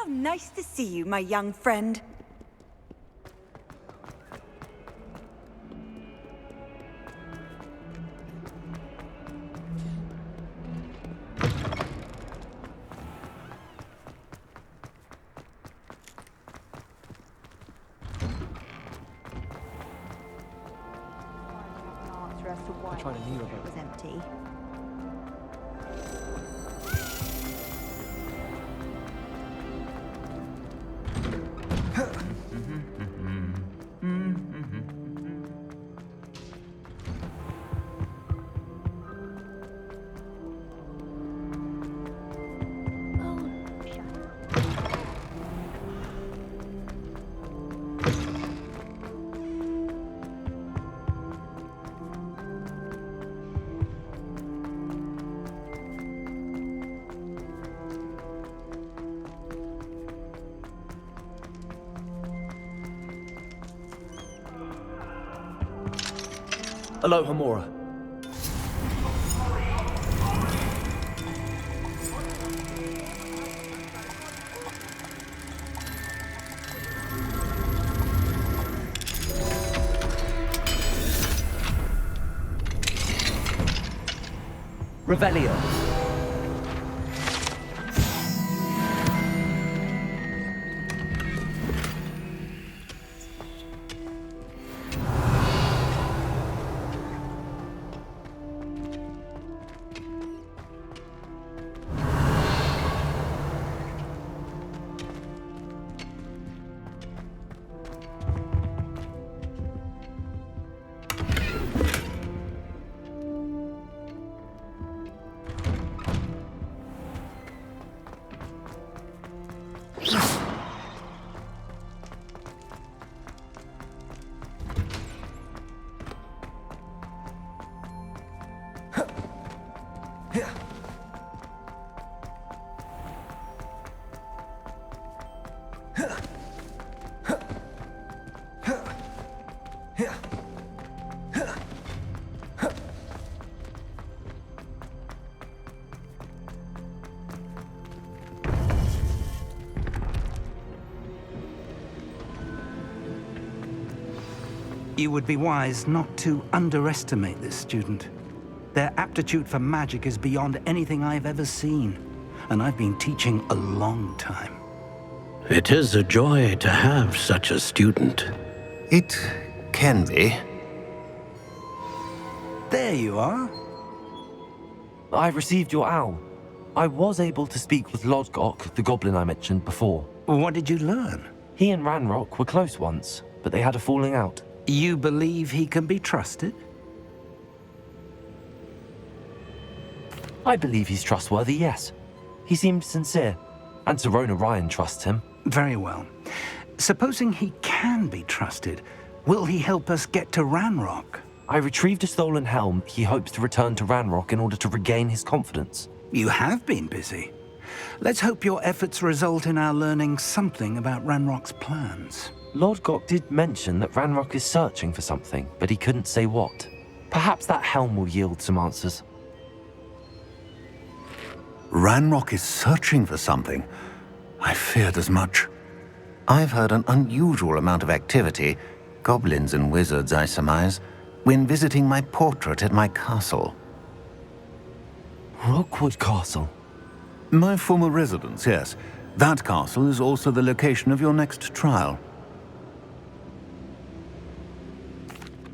How nice to see you, my young friend. I tried a new one. It was empty. Hello, Hamura. Revelio. You would be wise not to underestimate this student. Their aptitude for magic is beyond anything I've ever seen, and I've been teaching a long time. It is a joy to have such a student. It can be. There you are. I've received your owl. I was able to speak with Lodgok, the goblin I mentioned before. What did you learn? He and Ranrock were close once, but they had a falling out. You believe he can be trusted? I believe he's trustworthy, yes. He seemed sincere, and Sirona Ryan trusts him. Very well. Supposing he can be trusted, will he help us get to Ranrock? I retrieved a stolen helm. He hopes to return to Ranrock in order to regain his confidence. You have been busy. Let's hope your efforts result in our learning something about Ranrock's plans. Lodgok did mention that Ranrock is searching for something, but he couldn't say what. Perhaps that helm will yield some answers. Ranrock is searching for something. I feared as much. I've heard an unusual amount of activity, goblins and wizards, I surmise, when visiting my portrait at my castle. Rookwood Castle? My former residence, yes. That castle is also the location of your next trial.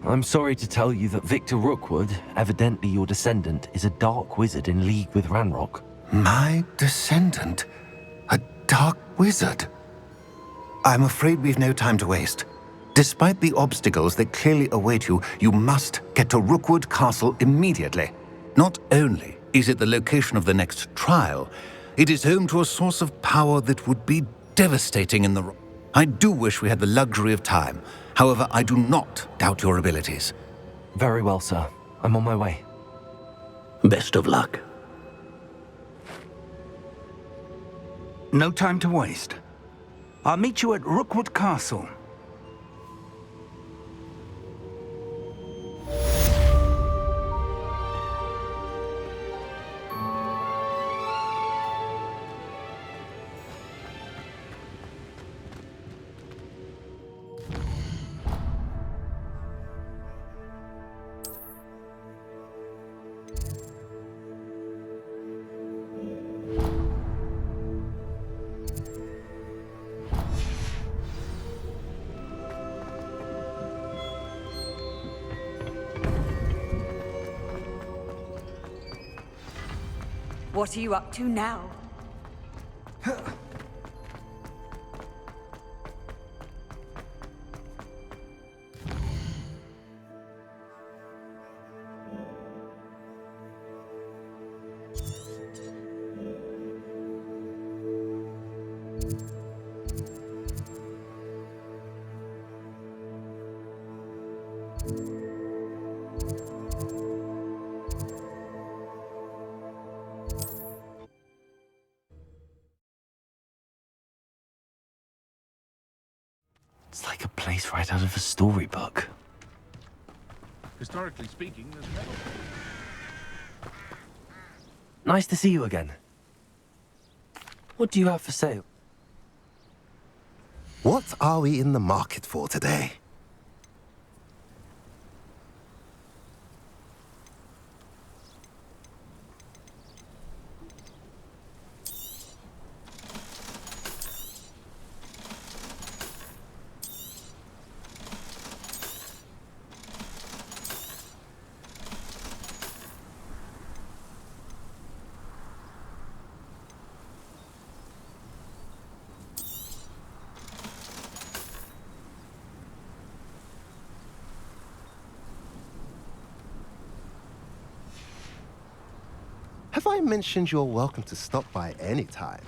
I'm sorry to tell you that Victor Rookwood, evidently your descendant, is a dark wizard in league with Ranrock. My descendant? A dark wizard? I'm afraid we've no time to waste. Despite the obstacles that clearly await you, you must get to Rookwood Castle immediately. Not only is it the location of the next trial, it is home to a source of power that would be devastating in the... I do wish we had the luxury of time. However, I do not doubt your abilities. Very well, sir. I'm on my way. Best of luck. No time to waste. I'll meet you at Rookwood Castle. What are you up to now? It's like a place right out of a storybook. Historically speaking, there's never... Nice to see you again. What do you have for sale? What are we in the market for today? Have I mentioned you're welcome to stop by any time?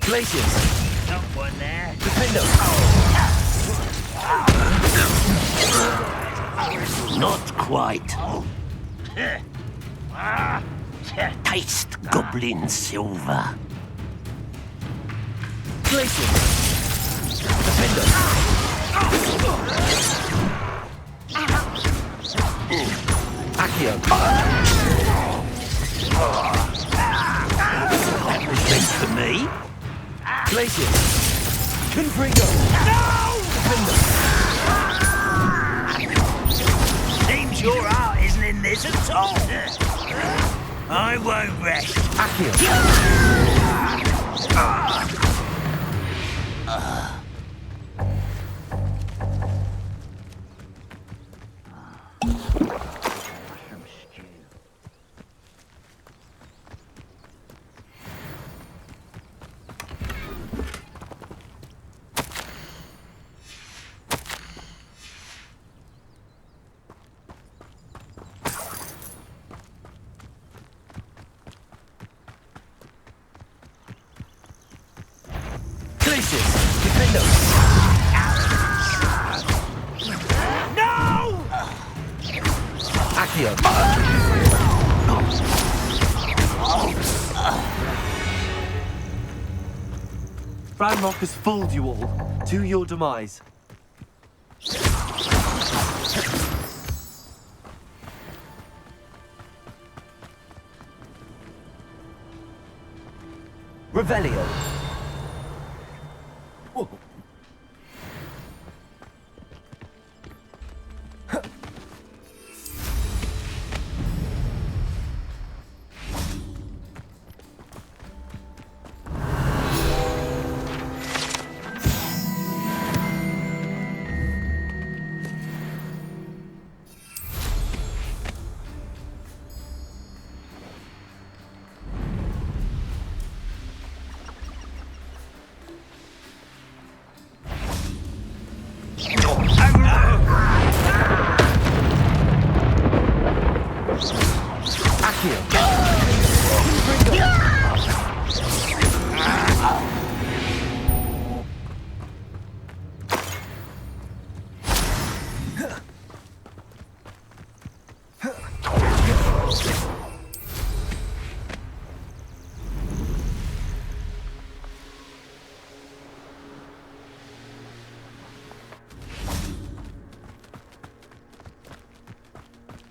Glaciers! Someone there. Defender! Not quite. Taste goblin silver. Glaciers! Defender! Accio! That was meant for me. Glaciers! Confringo! No! Defender! Seems your heart isn't in this at all. I won't rest. Accio! Glaciers! Defender! No! Accio! Ranrock has fooled you all, to your demise. Revelio.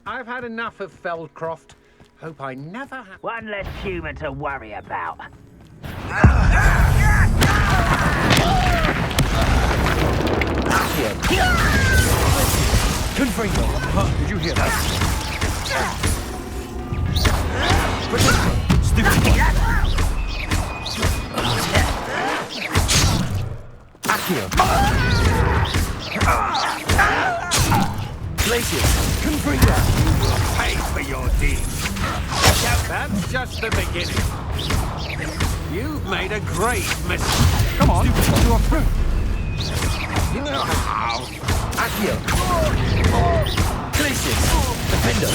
I've had enough of Feldcroft. Hope I never have... One less human to worry about. Confringo! Did you hear that? Stupid! Accio! Glacius! Confringo! Pay for your deeds. That's just the beginning. You've made a great mistake. Come on! Stupid, you're through! Accio! Glacius! Defender!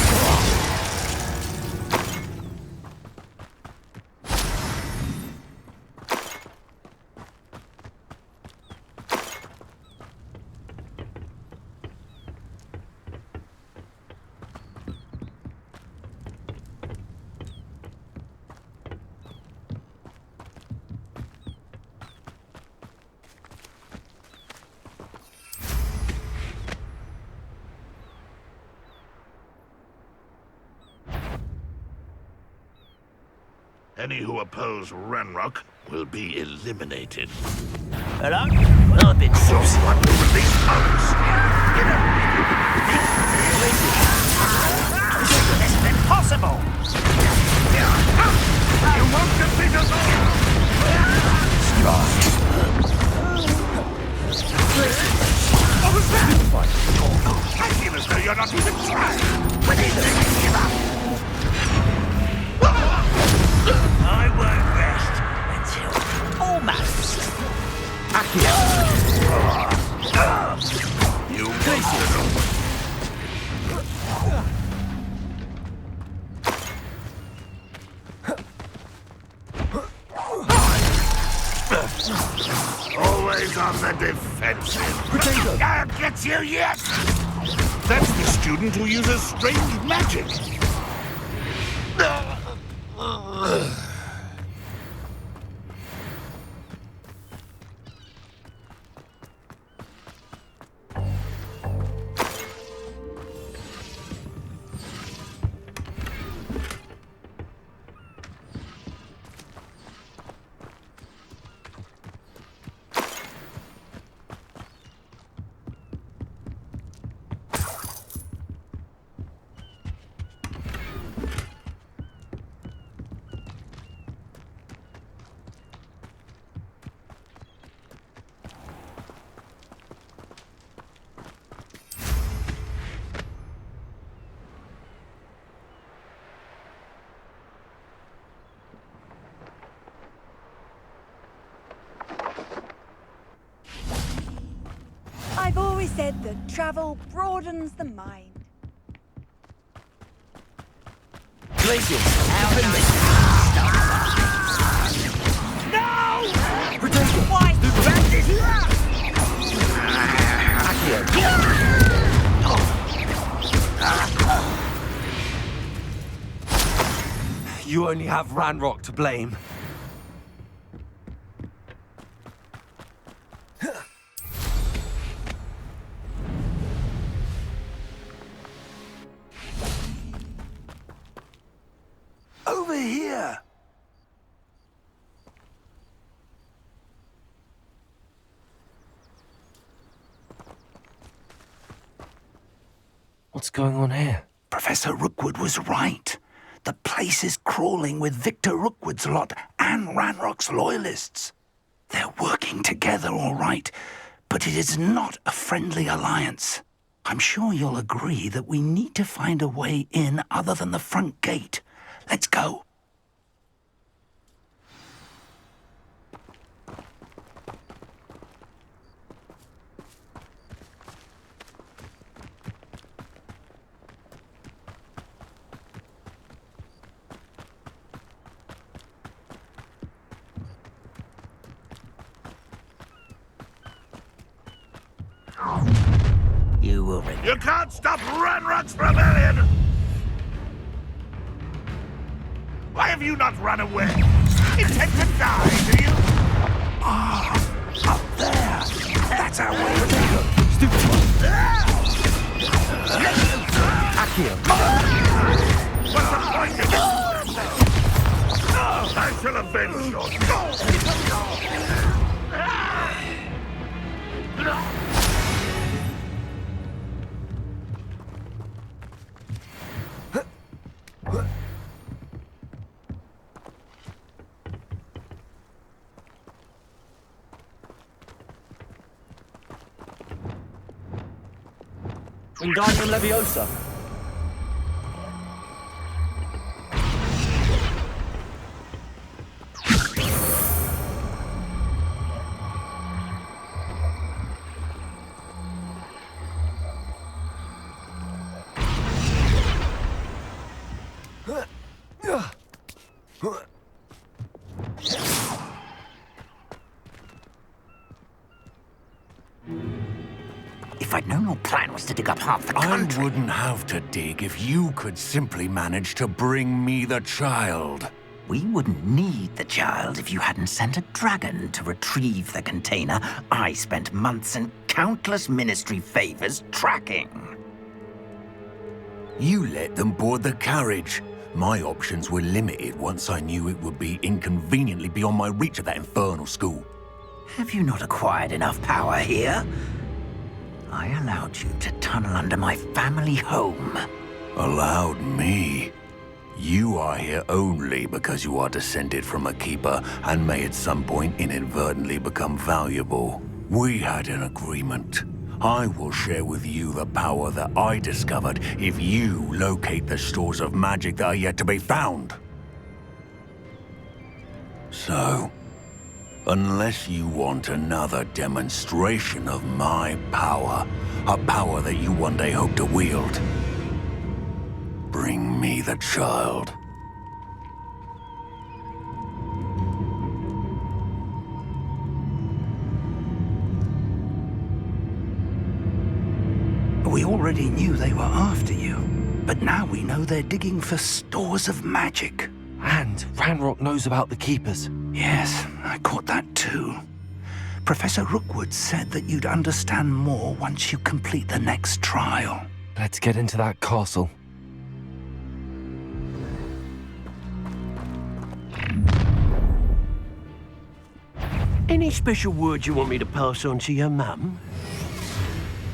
Any who oppose Ranrock will be eliminated. Hello? Well, I've been So what will release others? This is impossible! You won't defeat us What was that? I feel as though you're not even trying. We need to give up. I won't rest until almost. You always on the defensive. I'll get you yet. That's the student who uses strange magic. I've always said that travel broadens the mind. Glacius! No! Protego! Why? Bandit! You only have Ranrock to blame. Over here! What's going on here? Professor Rookwood was right. The place is crawling with Victor Rookwood's lot and Ranrock's loyalists. They're working together, all right, but it is not a friendly alliance. I'm sure you'll agree that we need to find a way in other than the front gate. Let's go. You will regret. You can't stop Ranrock's rebellion! Why have you not run away? Intend to die, do you? Up there! That's our way. Stupid one! What's the point of it? I shall avenge your Wingardium Leviosa. If I'd known your plan was to dig up half the I country... wouldn't have to dig if you could simply manage to bring me the child. We wouldn't need the child if you hadn't sent a dragon to retrieve the container I spent months and countless ministry favors tracking. You let them board the carriage. My options were limited once I knew it would be inconveniently beyond my reach at that infernal school. Have you not acquired enough power here? I allowed you to tunnel under my family home. Allowed me? You are here only because you are descended from a keeper and may at some point inadvertently become valuable. We had an agreement. I will share with you the power that I discovered if you locate the stores of magic that are yet to be found. So, unless you want another demonstration of my power, a power that you one day hope to wield, bring me the child. We already knew they were after you, but now we know they're digging for stores of magic. And Ranrock knows about the Keepers. Yes, I caught that too. Professor Rookwood said that you'd understand more once you complete the next trial. Let's get into that castle. Any special words you want me to pass on to your mum?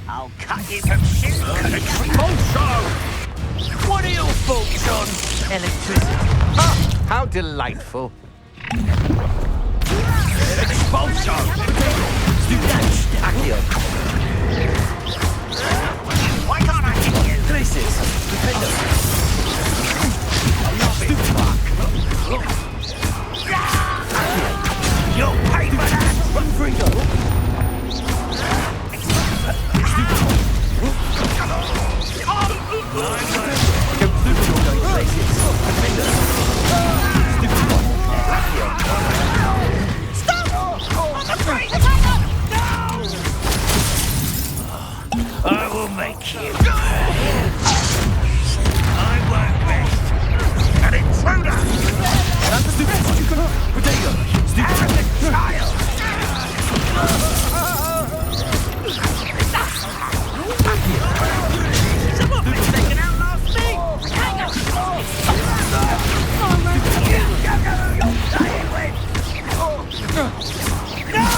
I'll cut you from shoes. What are your thoughts on electricity? Ah, how delightful. Expulso! Accio. Why can't I hit you? Glacis. Defender. You'll pay for that! Fringo. I will make you pay. I won't rest. An intruder! Arrogant child! Someone been taken out last thing! Hang on! You don't know who you're playing with! No!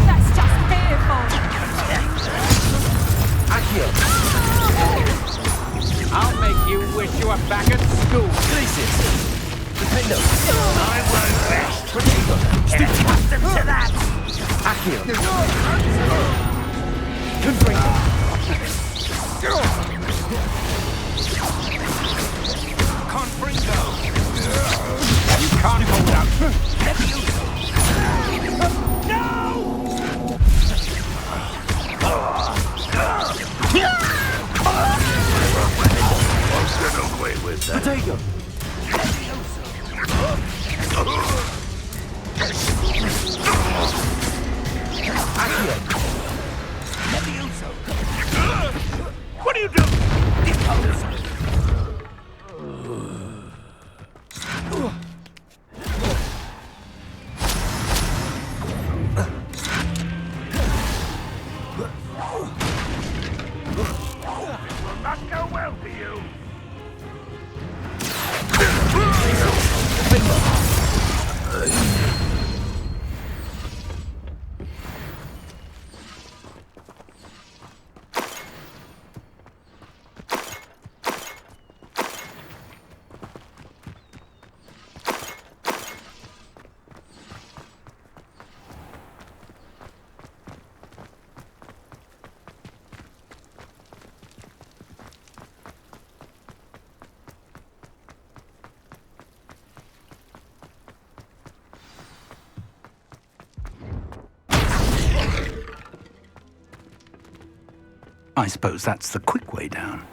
That's just fearful. I'll make you wish you were back at school. Glacis. Defender. I won't rest! Get accustomed to that! Accio. Confringo. Confringo. You can't hold out. No! Won't get away with that. Potato. What are you doing? I suppose that's the quick way down.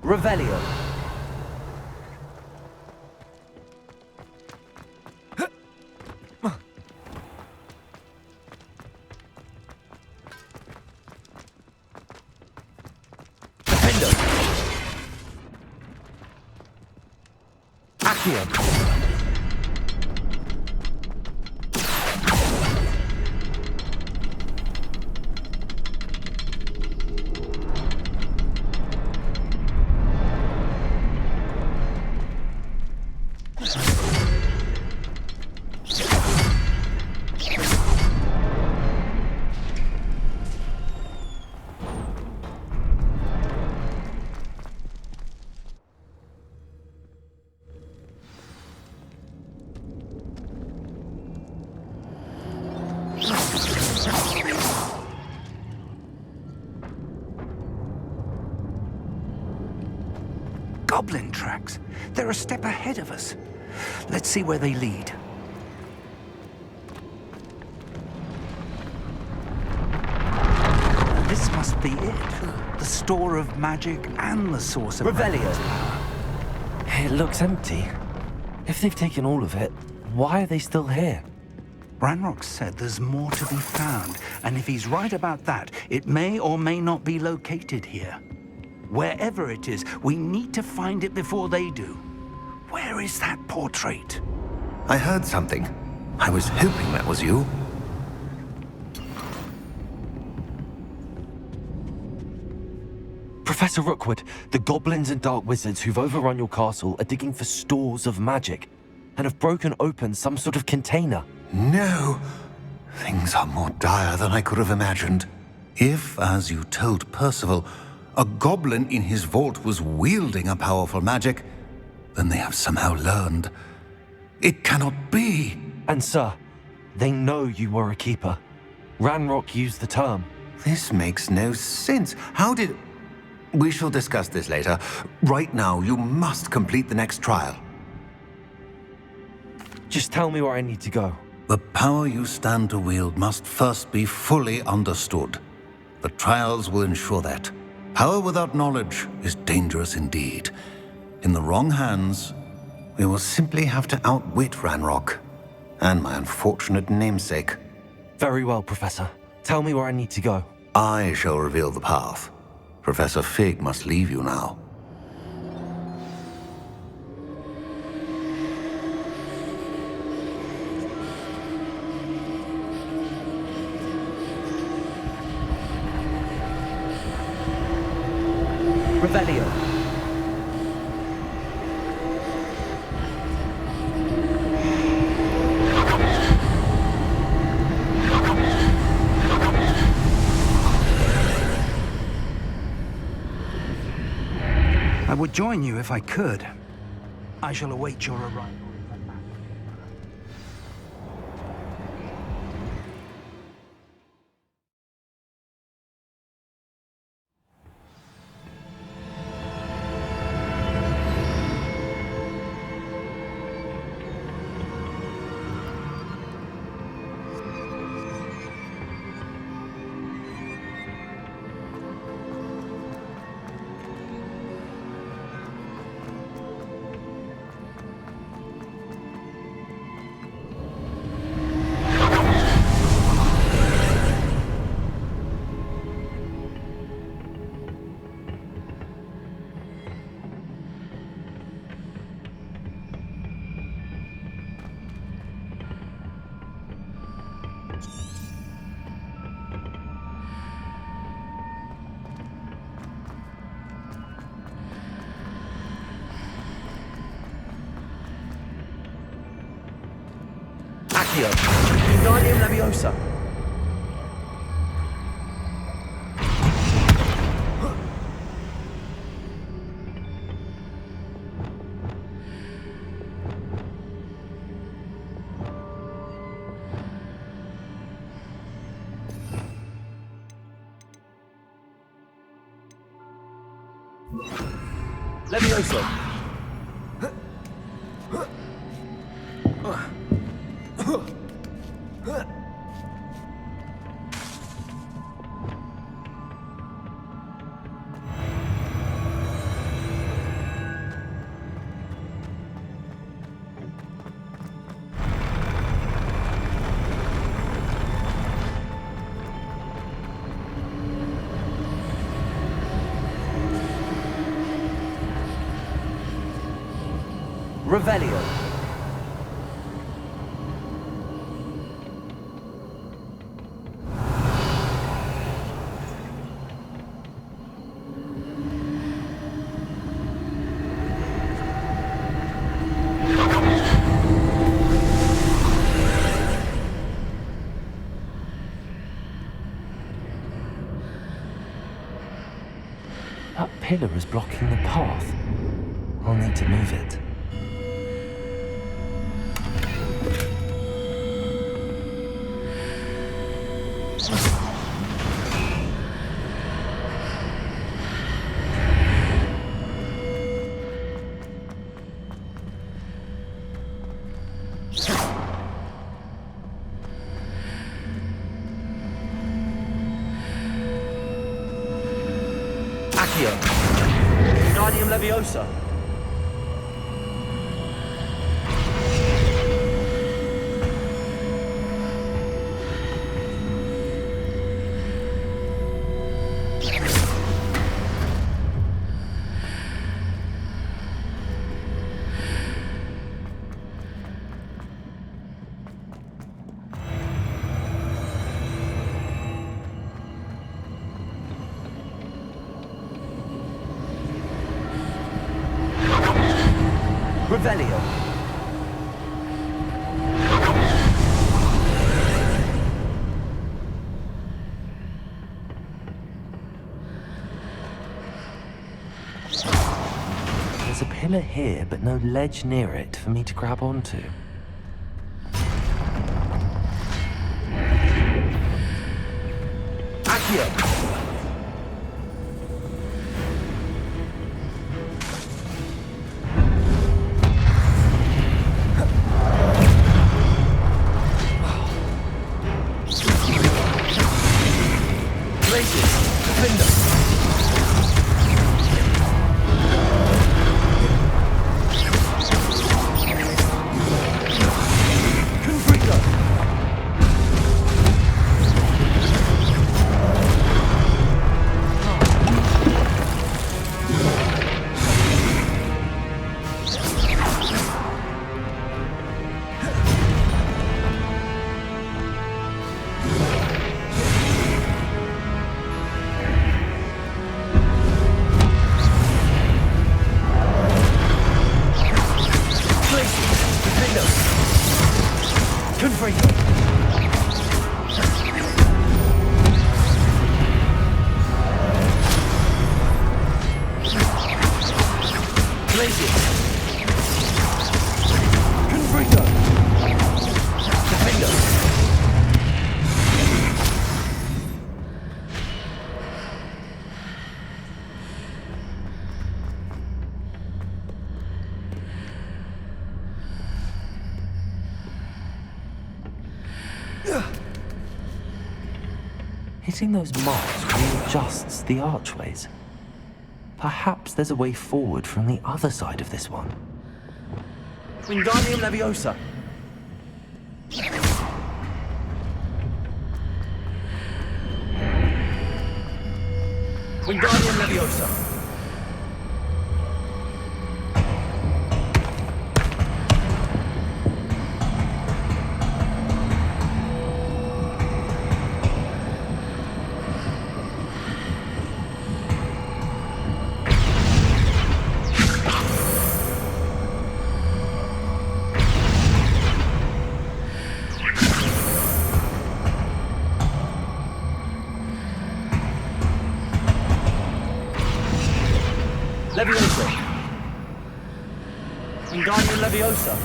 Revelio. Defendo. Accio. Goblin tracks. They're a step ahead of us. Let's see where they lead. This must be it. The store of magic and the source of Revelio. power. It looks empty. If they've taken all of it, why are they still here? Ranrock said there's more to be found, and if he's right about that, it may or may not be located here. Wherever it is, we need to find it before they do. Where is that portrait? I heard something. I was hoping that was you. Professor Rookwood, the goblins and dark wizards who've overrun your castle are digging for stores of magic and have broken open some sort of container. No. Things are more dire than I could have imagined. If, as you told Percival, a goblin in his vault was wielding a powerful magic, then they have somehow learned. It cannot be. And sir, they know you were a keeper. Ranrock used the term. This makes no sense. How did... We shall discuss this later. Right now, you must complete the next trial. Just tell me where I need to go. The power you stand to wield must first be fully understood. The trials will ensure that. Power without knowledge is dangerous indeed. In the wrong hands, we will simply have to outwit Ranrock and my unfortunate namesake. Very well, Professor. Tell me where I need to go. I shall reveal the path. Professor Fig must leave you now. Revelio. I would join you if I could. I shall await your arrival. Accio. Wingardium Leviosa. Leviosa. Revelio. That pillar is blocking the path. I'll need to move it. Accio. Guardium Leviosa. Revelio. There's a pillar here, but no ledge near it for me to grab onto. Accio. Hitting those marks readjusts the archways. Perhaps there's a way forward from the other side of this one. Wingardium Leviosa. Wingardium Leviosa. Leviosa. Wingardium Leviosa.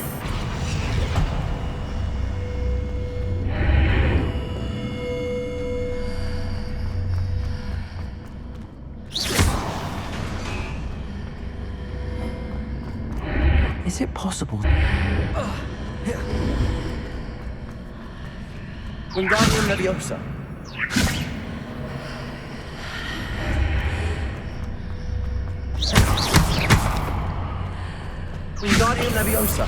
Is it possible? Wingardium Leviosa. Wingardium Leviosa.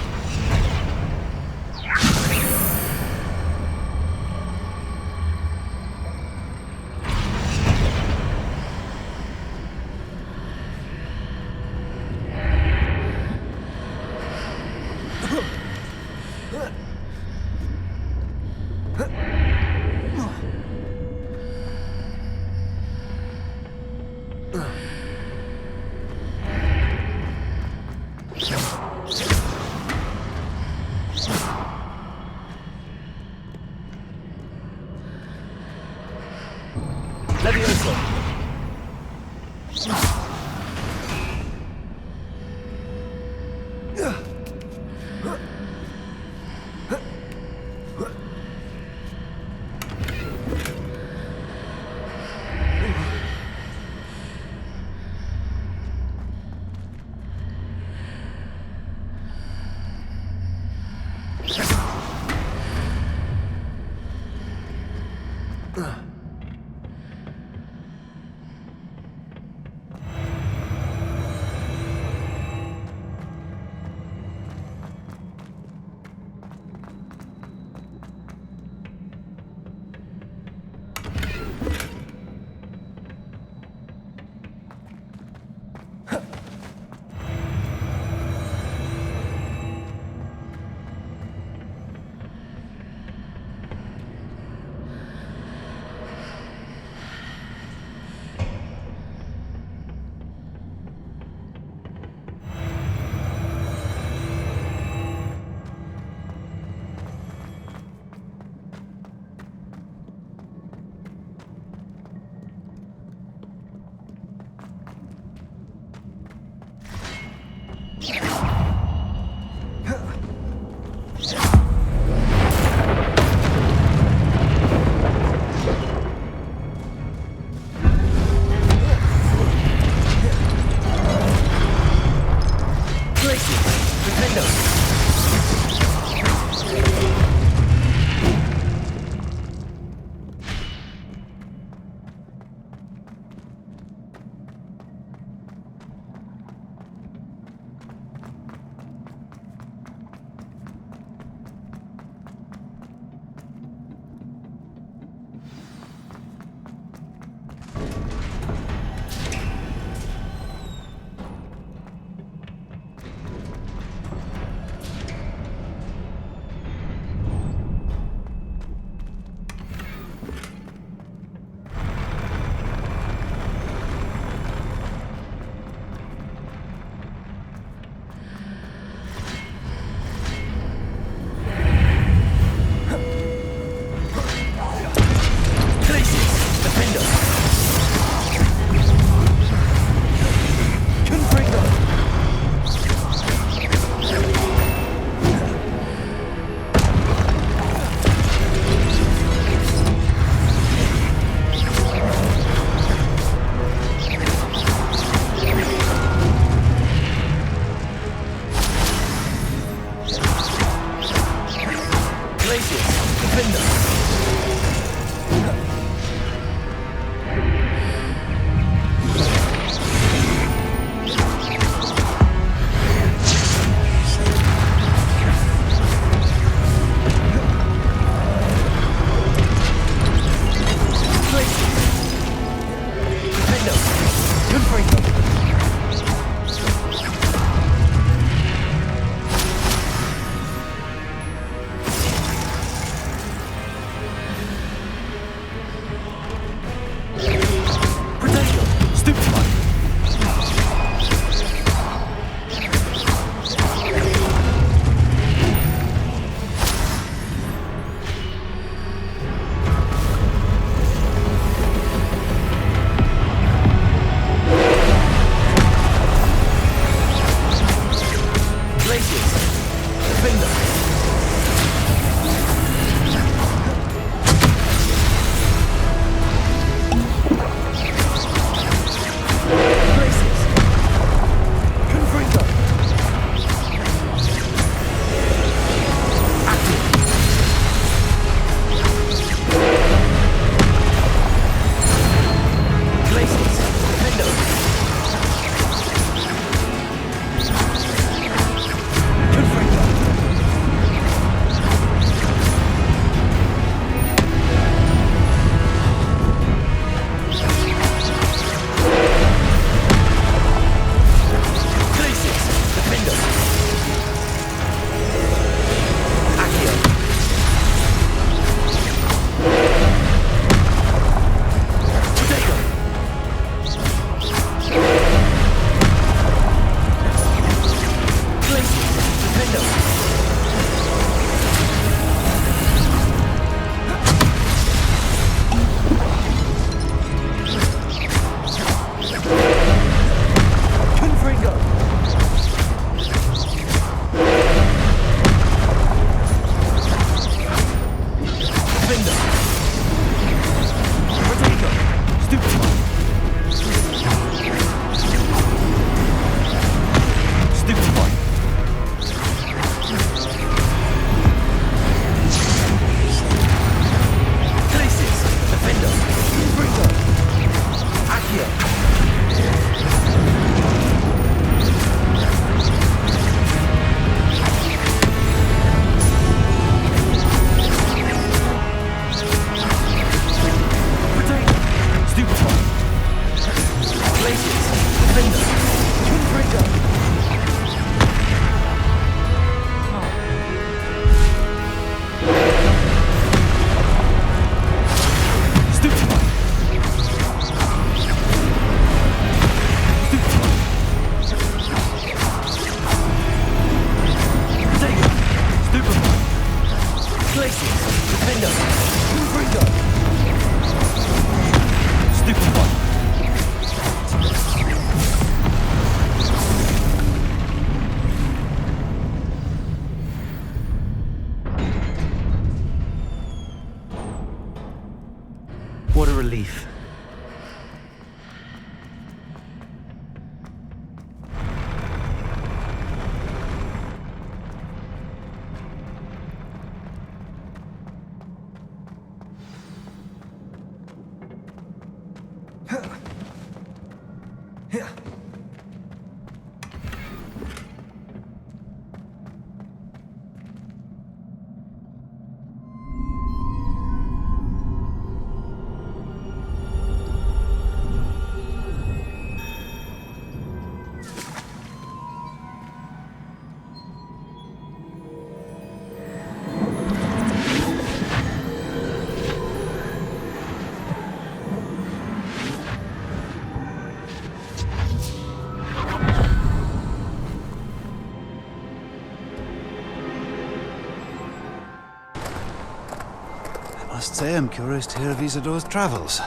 must say I'm curious to hear of Isadore's travels.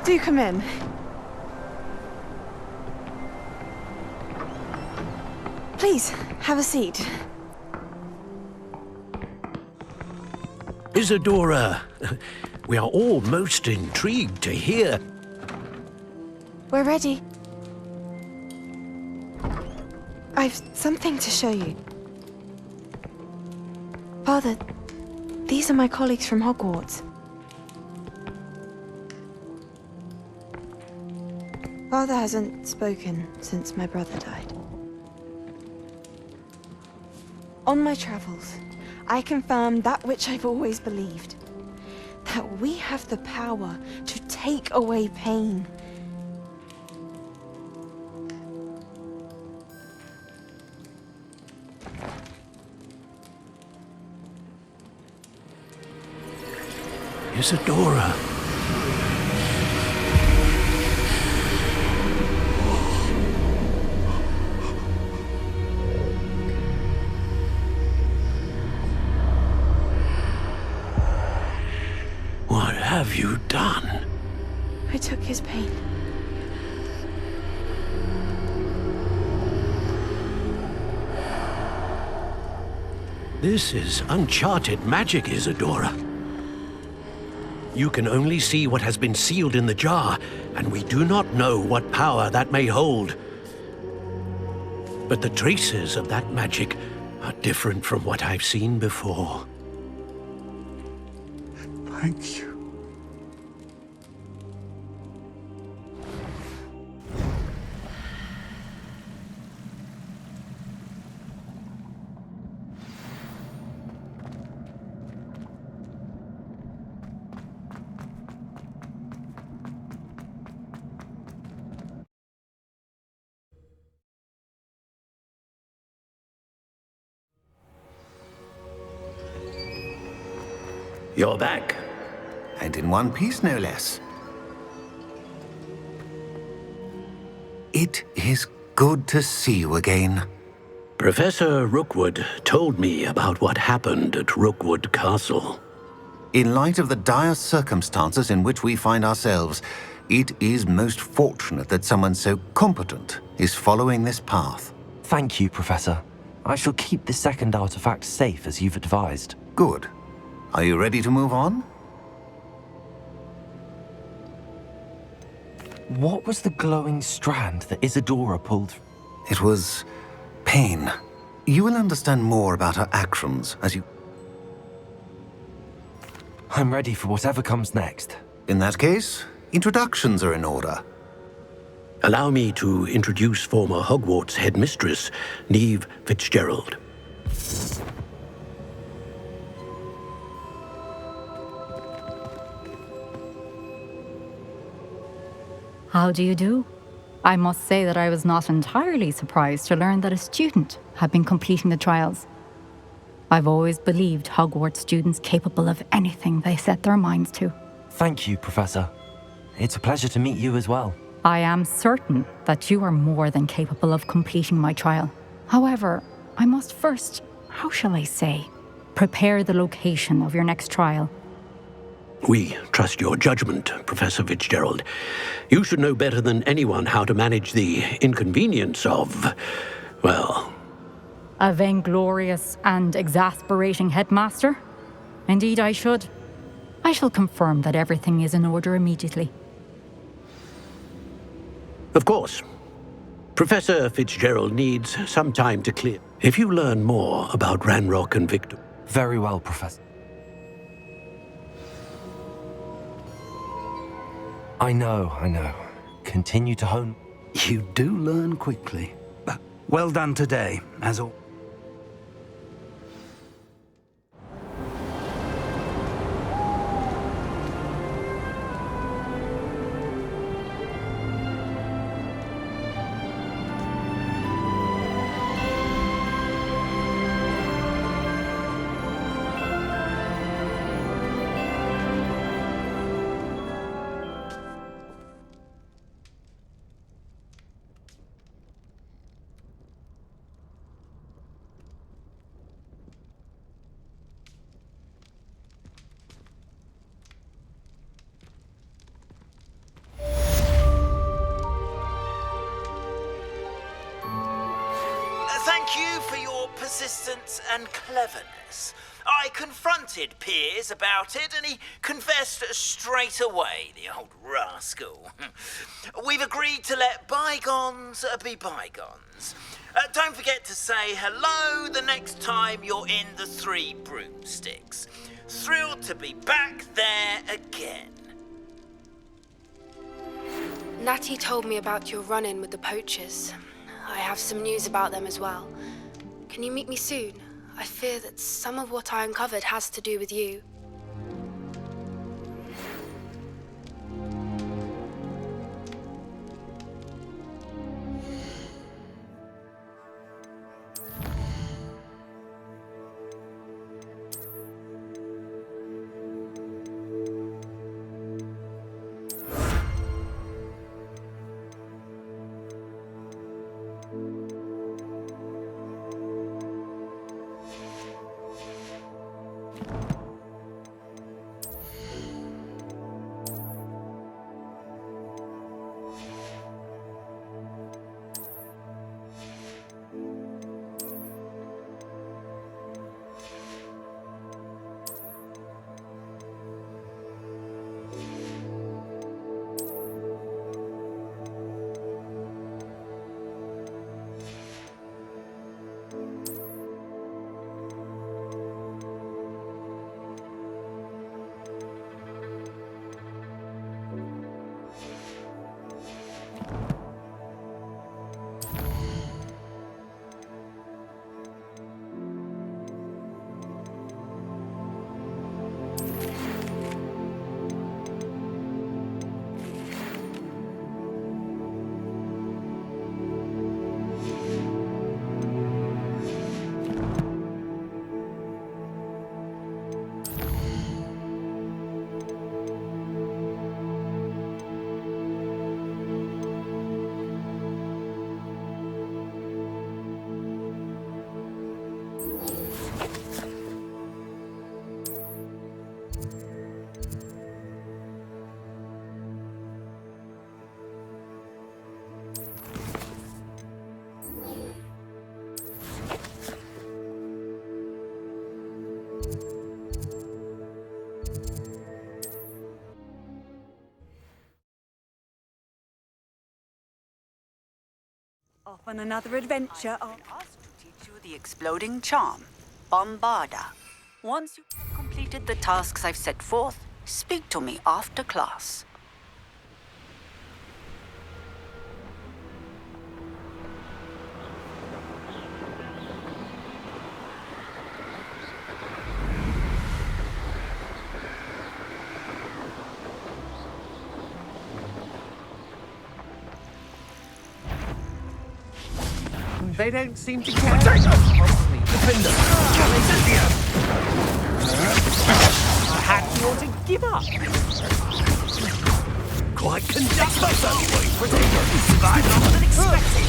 Do come in. Please, have a seat. Isadora, we are all most intrigued to hear. We're ready. I've something to show you. Father, these are my colleagues from Hogwarts. Father hasn't spoken since my brother died. On my travels, I confirmed that which I've always believed. That we have the power to take away pain. Isadora. What have you done? I took his pain. This is uncharted magic, Isadora. You can only see what has been sealed in the jar, and we do not know what power that may hold. But the traces of that magic are different from what I've seen before. Thank you. You're back. And in one piece, no less. It is good to see you again. Professor Rookwood told me about what happened at Rookwood Castle. In light of the dire circumstances in which we find ourselves, it is most fortunate that someone so competent is following this path. Thank you, Professor. I shall keep the second artifact safe as you've advised. Good. Are you ready to move on? What was the glowing strand that Isadora pulled? It was pain. You will understand more about her actions as you... I'm ready for whatever comes next. In that case, introductions are in order. Allow me to introduce former Hogwarts headmistress, Neve Fitzgerald. How do you do? I must say that I was not entirely surprised to learn that a student had been completing the trials. I've always believed Hogwarts students capable of anything they set their minds to. Thank you, Professor. It's a pleasure to meet you as well. I am certain that you are more than capable of completing my trial. However, I must first, how shall I say, prepare the location of your next trial. We trust your judgment, Professor Fitzgerald. You should know better than anyone how to manage the inconvenience of, well... A vainglorious and exasperating headmaster? Indeed I should. I shall confirm that everything is in order immediately. Of course. Professor Fitzgerald needs some time to clear. If you learn more about Ranrock and Victor... Very well, Professor. I know. Continue to hone. You do learn quickly. Well done today, as all. Thank you for your persistence and cleverness. I confronted Piers about it, and he confessed straight away, the old rascal. We've agreed to let bygones be bygones. Don't forget to say hello the next time you're in the Three Broomsticks. Thrilled to be back there again. Natty told me about your run-in with the poachers. I have some news about them as well. Can you meet me soon? I fear that some of what I uncovered has to do with you. Off on another adventure. I've been asked to teach you the exploding charm, Bombarda. Once you have completed the tasks I've set forth, speak to me after class. They don't seem to care. Defender! I had you all to give up. Quite conductive. You survived longer than expected.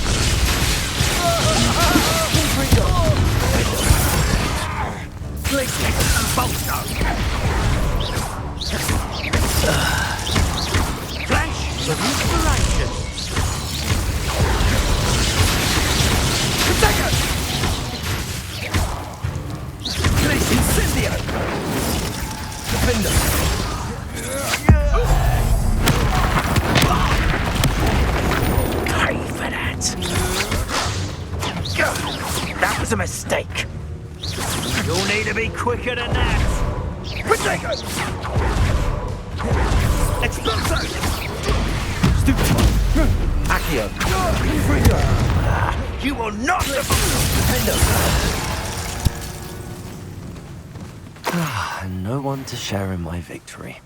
Placing bolster. Flash of inspiration. Protego! Place incendio! Defender! Pay for that. That was a mistake. You'll need to be quicker than that. Protego! Exploso! Accio! You will not And no one to share in my victory.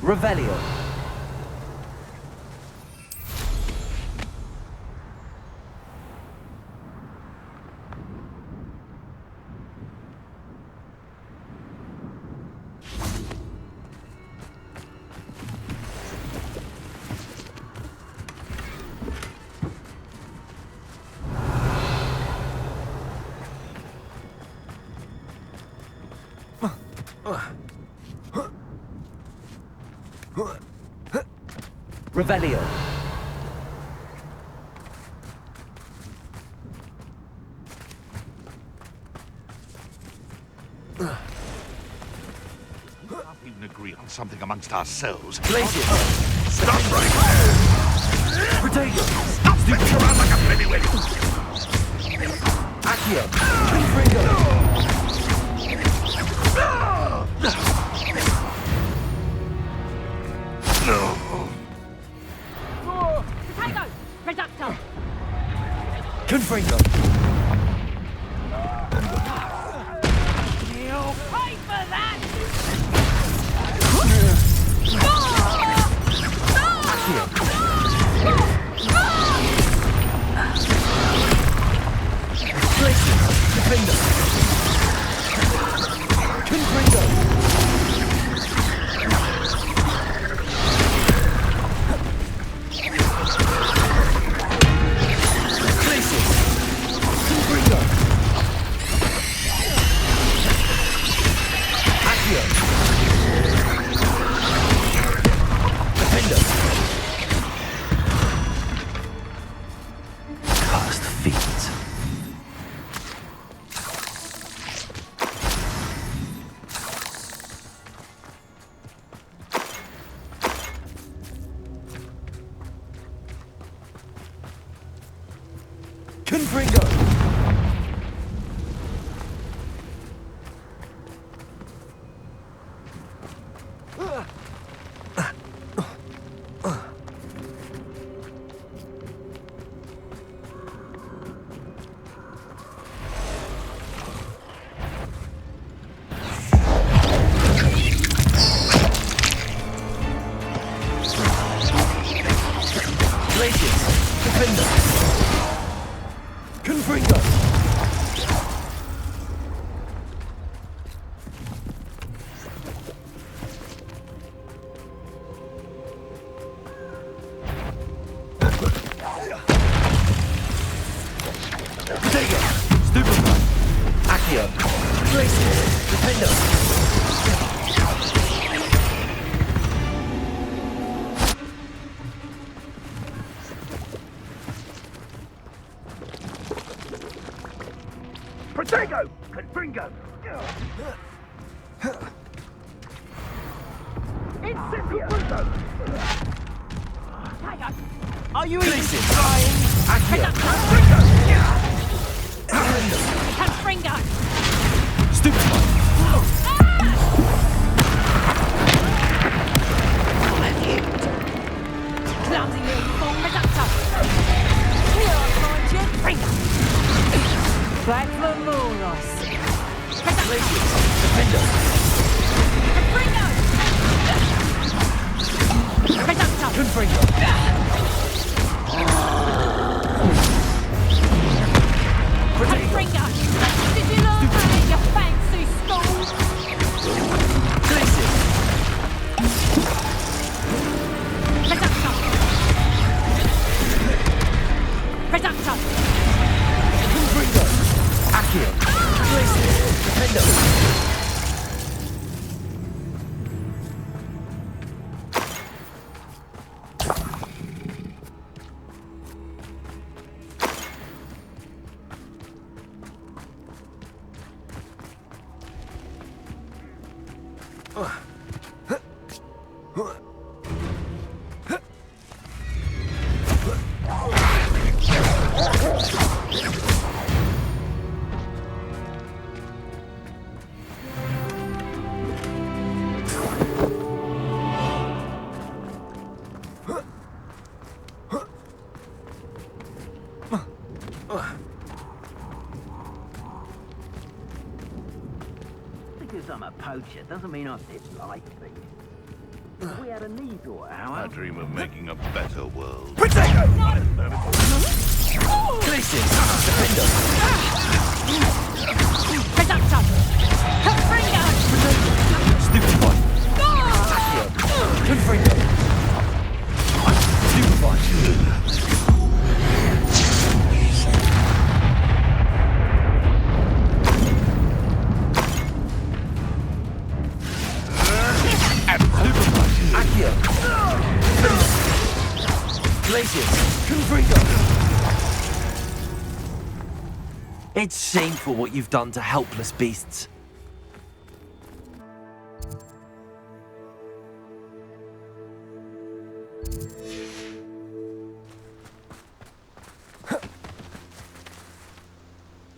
Revelio. Revelio. Can't even agree on something amongst ourselves. Blaze it. Stop right there! Potato. Stop spinning around like a pennywig! Accio. Confringo. Potato! Reductor! Confringo. You'll pay for that! Accio. Blaze it. Defender. Confringo. Places. Confringo. Accio. Defender. Cursed feet. Confringo. Blaze Defender. Confringo. Potato. Stupefy. Accio. Places. Defender. Protego! Confringo! Incipio! Are you Places. trying? Accio. Confringo! Stupefy. Clumsy little fool reductor! Here I find you! Confringo! Back for Moonrise! Places. Defender. Confringo! Reductor! Confringo. Confringo! Did you learn that in your fancy school? Places. Reductor! Reductor! Confringo. Accio. Places. Defender. Because I'm a poacher doesn't mean I dislike things. If we had a need or I dream of making a better world. Potato! Places. Defender. Reductor! Confringo! Stupefy. Accio. Confringo. Stupefy. Accio. Glacius! Confringo! It's shameful what you've done to helpless beasts.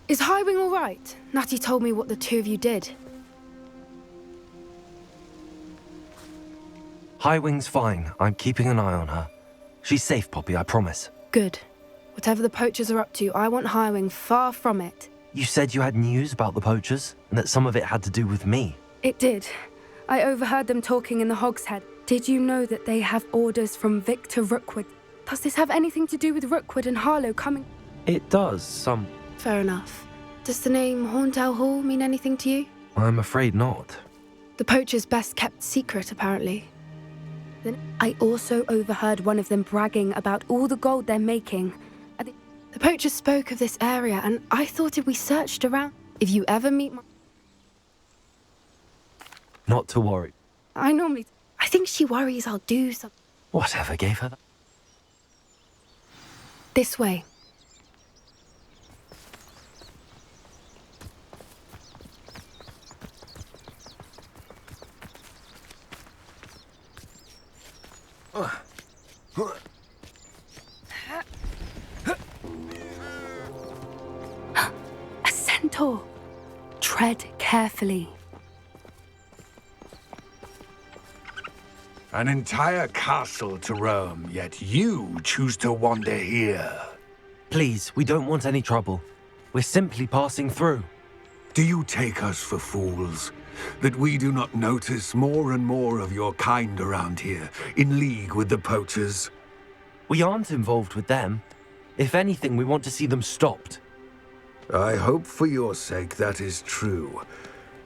Is Highwing all right? Natty told me what the two of you did. Highwing's fine. I'm keeping an eye on her. She's safe, Poppy, I promise. Good. Whatever the poachers are up to, I want Highwing far from it. You said you had news about the poachers, and that some of it had to do with me. It did. I overheard them talking in the Hogshead. Did you know that they have orders from Victor Rookwood? Does this have anything to do with Rookwood and Harlow coming? It does, some... Fair enough. Does the name Horndale Hall mean anything to you? I'm afraid not. The poacher's best kept secret, apparently. Then I also overheard one of them bragging about all the gold they're making. The poacher spoke of this area, and I thought if we searched around... If you ever meet my... Not to worry. I think she worries I'll do something. Whatever gave her that? This way. A centaur. Tread carefully. An entire castle to roam, yet you choose to wander here. Please, we don't want any trouble. We're simply passing through. Do you take us for fools? That we do not notice more and more of your kind around here, in league with the poachers? We aren't involved with them. If anything, we want to see them stopped. I hope for your sake that is true.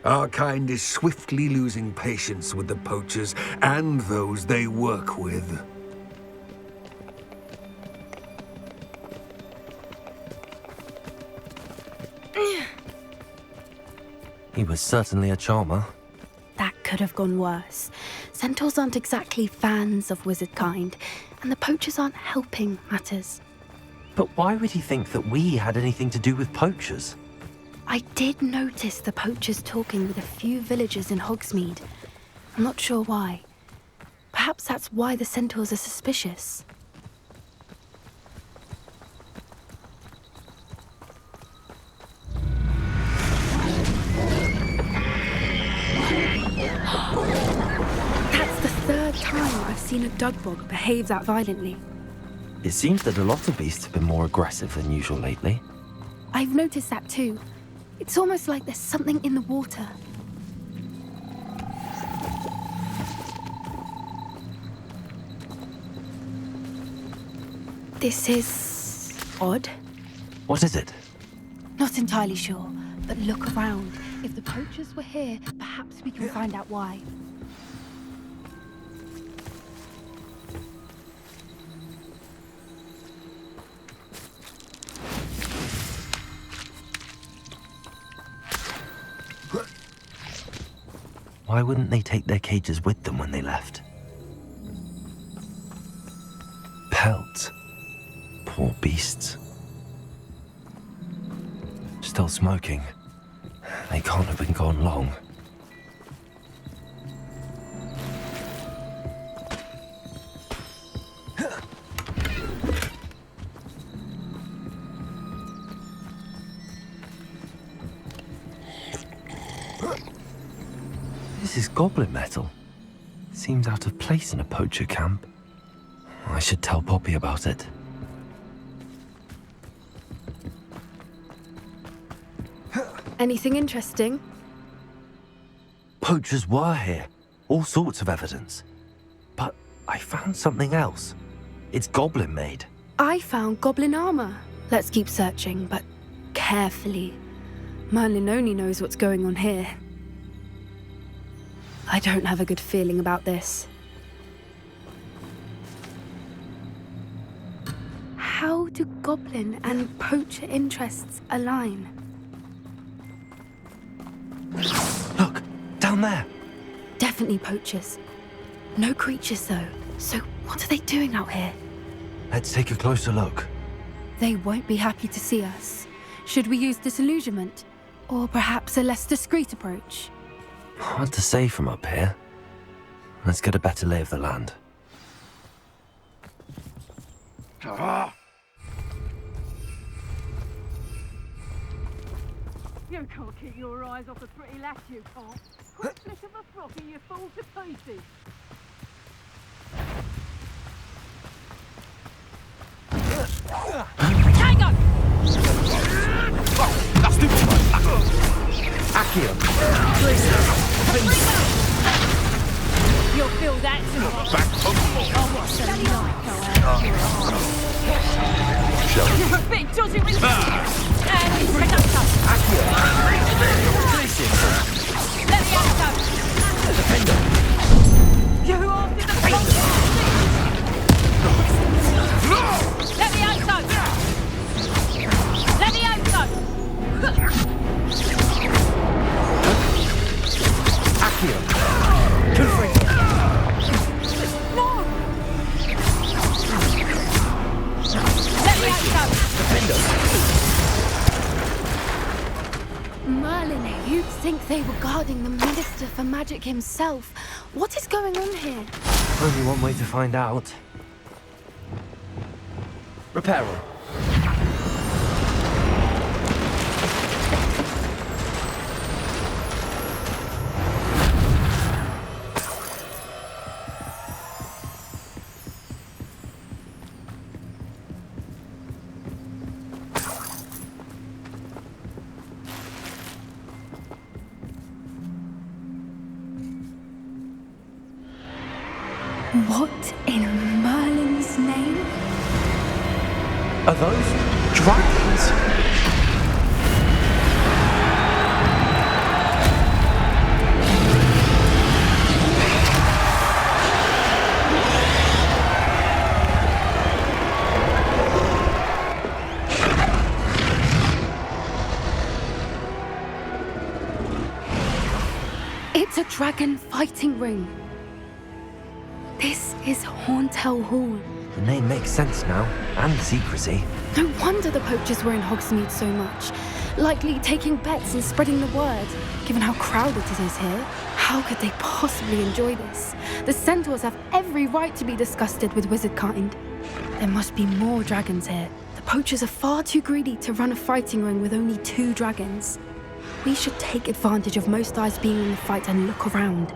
Our kind is swiftly losing patience with the poachers and those they work with. He was certainly a charmer. That could have gone worse. Centaurs aren't exactly fans of wizard kind, and the poachers aren't helping matters. But why would he think that we had anything to do with poachers? I did notice the poachers talking with a few villagers in Hogsmeade. I'm not sure why. Perhaps that's why the centaurs are suspicious. That's the third time I've seen a dugbog behave that violently. It seems that a lot of beasts have been more aggressive than usual lately. I've noticed that too. It's almost like there's something in the water. This is odd. What is it? Not entirely sure, but look around. If the poachers were here, perhaps we can find out why. Why wouldn't they take their cages with them when they left? Pelts. Poor beasts. Still smoking. They can't have been gone long. This is goblin metal. Seems out of place in a poacher camp. I should tell Poppy about it. Anything interesting? Poachers were here. All sorts of evidence. But I found something else. It's goblin made. I found goblin armor. Let's keep searching, but carefully. Merlin only knows what's going on here. I don't have a good feeling about this. How do goblin and poacher interests align? Look, down there. Definitely poachers. No creatures, though. So what are they doing out here? Let's take a closer look. They won't be happy to see us. Should we use disillusionment? Or perhaps a less discreet approach? Hard to say from up here. Let's get a better lay of the land. You can't keep your eyes off a pretty lass, you can't. Quick flick of a frock and you fall to pieces. Tango! Accio! You'll feel that tomorrow. Oh, what's the night go out? You're a bit dodgy with and Reductor. Accio! Let me out go. Defender! You after the front. Let me out go. Let me out go. Accio! Confront! No! Let me out go. Defender! Merlin, you'd think they were guarding the Minister for Magic himself. What is going on here? Only one way to find out. Reparo. What in Merlin's name? Are those dragons? It's a dragon fighting ring. This is Hauntel Hall. The name makes sense now, and the secrecy. No wonder the poachers were in Hogsmeade so much. Likely taking bets and spreading the word, given how crowded it is here. How could they possibly enjoy this? The centaurs have every right to be disgusted with wizard kind. There must be more dragons here. The poachers are far too greedy to run a fighting ring with only 2 dragons. We should take advantage of most eyes being in the fight and look around.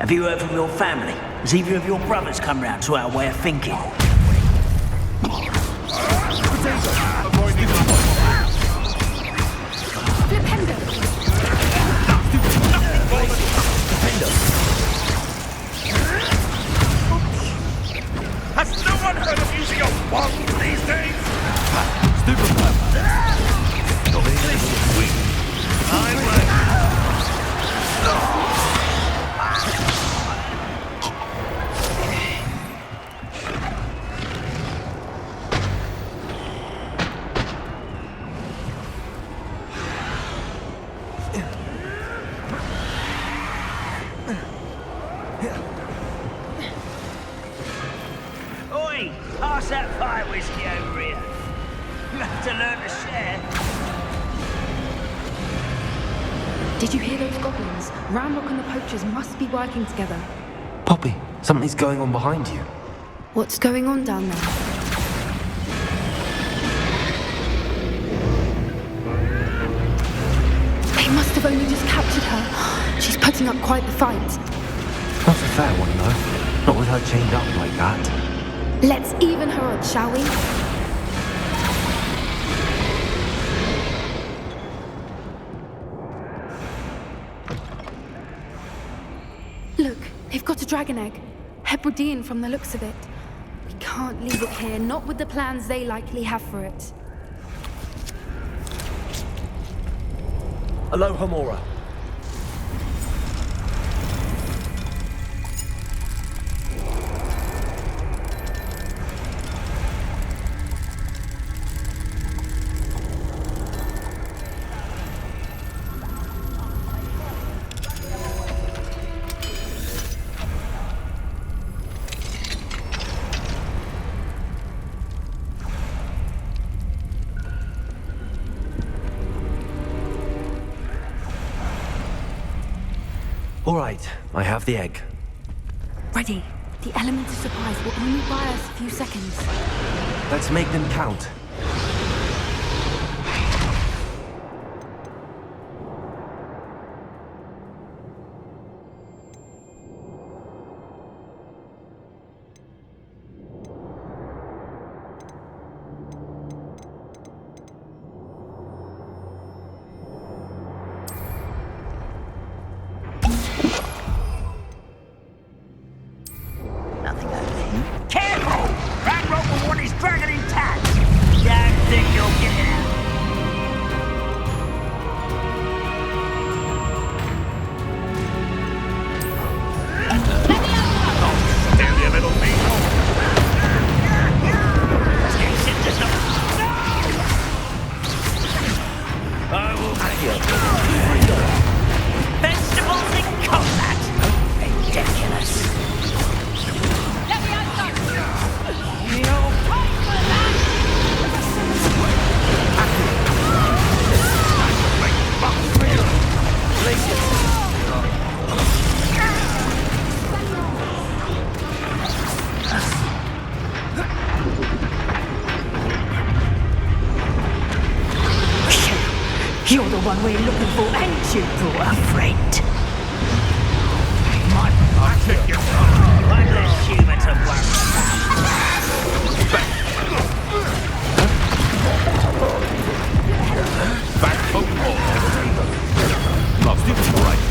Have you heard from your family? Has either of your brothers come round to our way of thinking? Has no one heard of using a wand these days? sapphire whiskey over here. You have to learn to share. Did you hear those goblins? Ramrock and the poachers must be working together. Poppy, something's going on behind you. What's going on down there? They must have only just captured her. She's putting up quite the fight. Not a fair one, though. Not with her chained up like that. Let's even her odds, shall we? Look, they've got a dragon egg. Hebridean from the looks of it. We can't leave it here, not with the plans they likely have for it. Aloha, Mora. All right, I have the egg. Ready. The element of surprise will only buy us a few seconds. Let's make them count. You're the one we're looking for, ain't you, brought a friend? I'll take your phone. I'm less human to worry Back for more. Lost it right.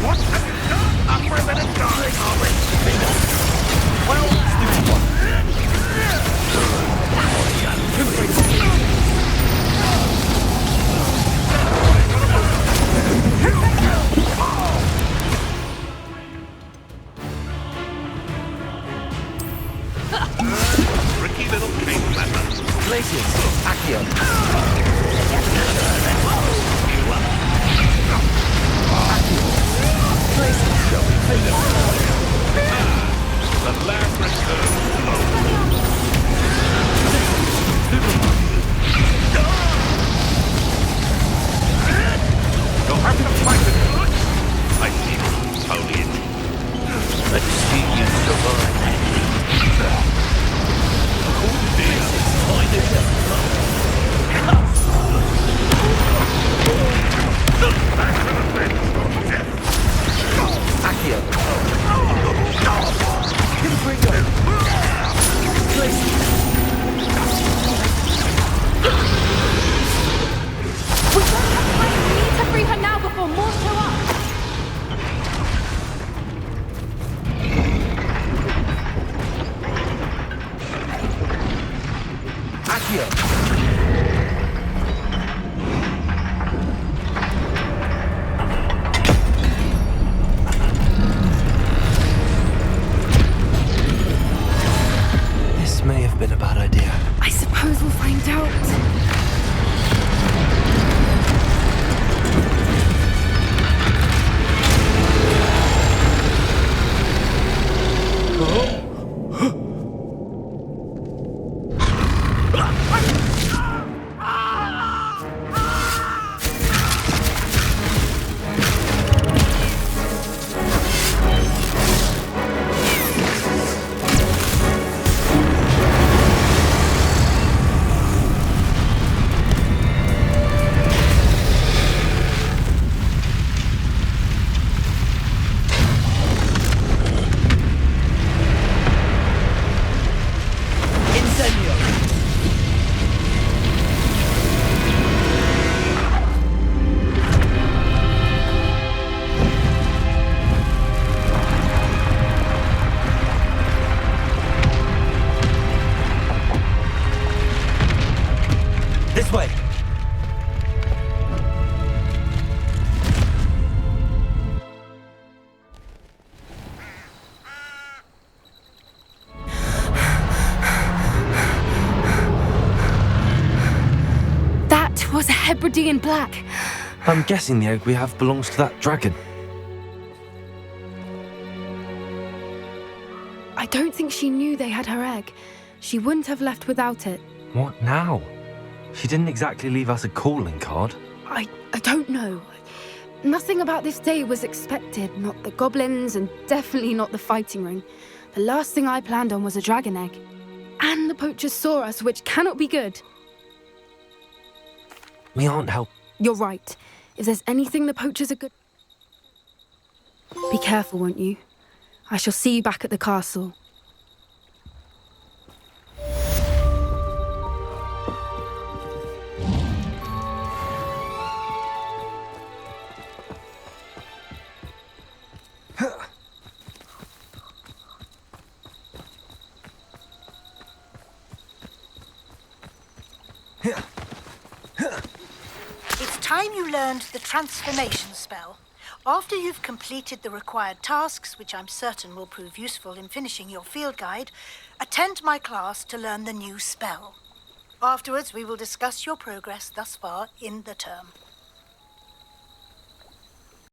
What? I'm a minute darling already. Well, let's do one. Tricky little king method. Glacius, Accio. The lamb returns slowly. You'll have to fight it. I see foliage. Let's see you survive. Oh dear. Back to the fence. Accio. We don't have time. We need to free her now before more It was a Hebridean black. I'm guessing the egg we have belongs to that dragon. I don't think she knew they had her egg. She wouldn't have left without it. What now? She didn't exactly leave us a calling card. I don't know. Nothing about this day was expected. Not the goblins, and definitely not the fighting ring. The last thing I planned on was a dragon egg. And the poachers saw us, which cannot be good. We aren't help. You're right. If there's anything the poachers are good... Be careful, won't you? I shall see you back at the castle. It's time you learned the transformation spell. After you've completed the required tasks, which I'm certain will prove useful in finishing your field guide, attend my class to learn the new spell. Afterwards, we will discuss your progress thus far in the term.